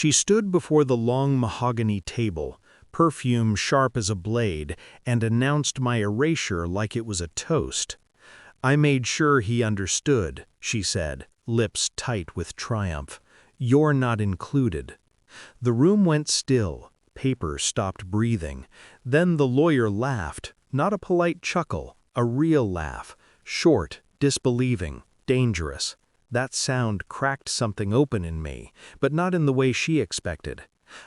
She stood before the long mahogany table, perfume sharp as a blade, and announced my erasure like it was a toast. "I made sure he understood," she said, lips tight with triumph. "You're not included." The room went still. Paper stopped breathing. Then the lawyer laughed, not a polite chuckle, a real laugh, short, disbelieving, dangerous. That sound cracked something open in me, but not in the way she expected.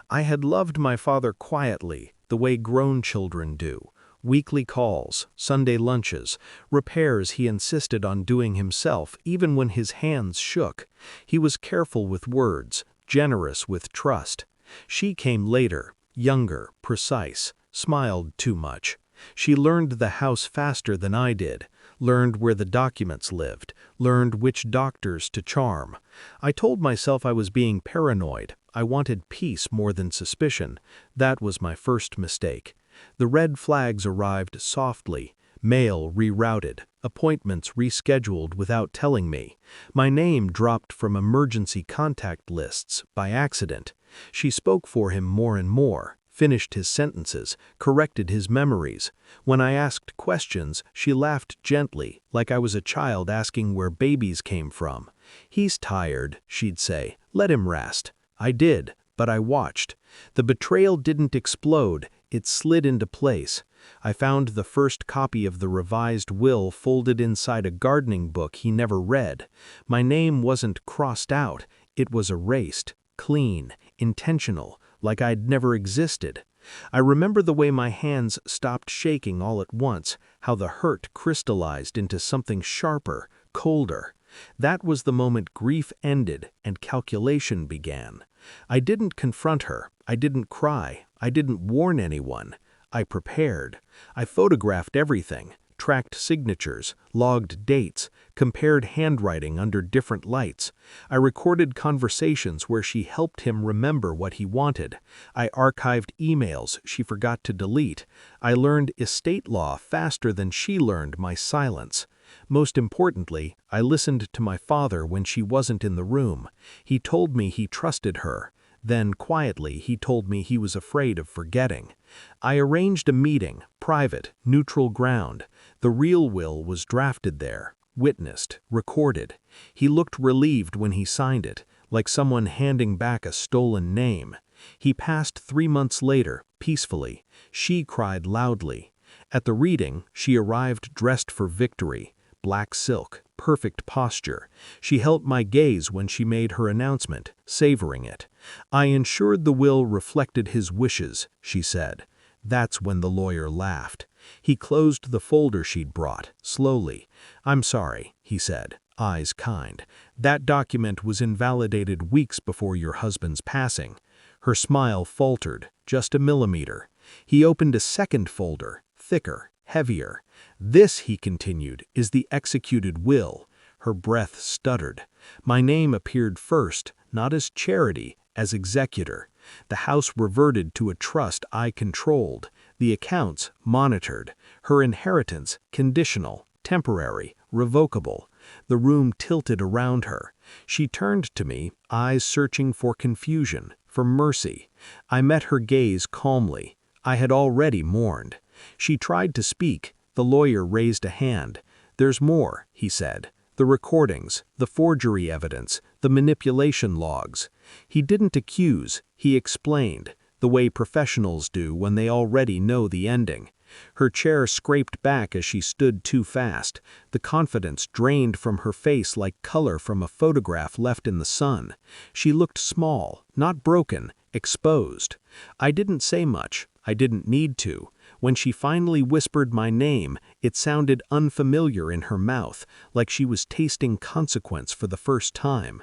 I had loved my father quietly, the way grown children do. Weekly calls, Sunday lunches, repairs he insisted on doing himself even when his hands shook. He was careful with words, generous with trust. She came later, younger, precise, smiled too much. She learned the house faster than I did, learned where the documents lived, learned which doctors to charm. I told myself I was being paranoid. I wanted peace more than suspicion. That was my first mistake. The red flags arrived softly, mail rerouted, appointments rescheduled without telling me. My name dropped from emergency contact lists by accident. She spoke for him more and more, finished his sentences, corrected his memories. When I asked questions, she laughed gently, like I was a child asking where babies came from. "He's tired," she'd say. "Let him rest." I did, but I watched. The betrayal didn't explode, it slid into place. I found the first copy of the revised will folded inside a gardening book he never read. My name wasn't crossed out, it was erased, clean, intentional, like I'd never existed. I remember the way my hands stopped shaking all at once, how the hurt crystallized into something sharper, colder. That was the moment grief ended and calculation began. I didn't confront her, I didn't cry, I didn't warn anyone. I prepared. I photographed everything, tracked signatures, logged dates, compared handwriting under different lights. I recorded conversations where she helped him remember what he wanted. I archived emails she forgot to delete. I learned estate law faster than she learned my silence. Most importantly, I listened to my father when she wasn't in the room. He told me he trusted her. Then, quietly, he told me he was afraid of forgetting. I arranged a meeting, private, neutral ground. The real will was drafted there, witnessed, recorded. He looked relieved when he signed it, like someone handing back a stolen name. He passed 3 months later, peacefully. She cried loudly. At the reading, she arrived dressed for victory. Black silk, perfect posture. She held my gaze when she made her announcement, savoring it. "I ensured the will reflected his wishes," she said. That's when the lawyer laughed. He closed the folder she'd brought, slowly. "I'm sorry," he said, eyes kind. "That document was invalidated weeks before your husband's passing." Her smile faltered, just a millimeter. He opened a second folder, thicker, heavier. "This," he continued, "is the executed will." Her breath stuttered. My name appeared first, not as charity, as executor. The house reverted to a trust I controlled, the accounts monitored, her inheritance conditional, temporary, revocable. The room tilted around her. She turned to me, eyes searching for confusion, for mercy. I met her gaze calmly. I had already mourned. She tried to speak. The lawyer raised a hand. "There's more," he said. "The recordings, the forgery evidence, the manipulation logs." He didn't accuse, he explained, the way professionals do when they already know the ending. Her chair scraped back as she stood too fast. The confidence drained from her face like color from a photograph left in the sun. She looked small, not broken, exposed. I didn't say much. I didn't need to. When she finally whispered my name, it sounded unfamiliar in her mouth, like she was tasting consequence for the first time.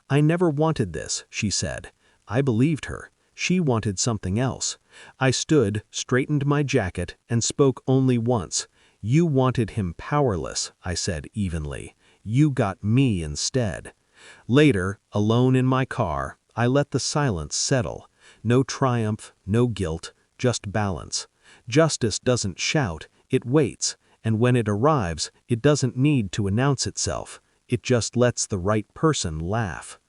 "I never wanted this," she said. I believed her. She wanted something else. I stood, straightened my jacket, and spoke only once. "You wanted him powerless," I said evenly. "You got me instead." Later, alone in my car, I let the silence settle. No triumph, no guilt, just balance. Justice doesn't shout, it waits, and when it arrives, it doesn't need to announce itself. It just lets the right person laugh.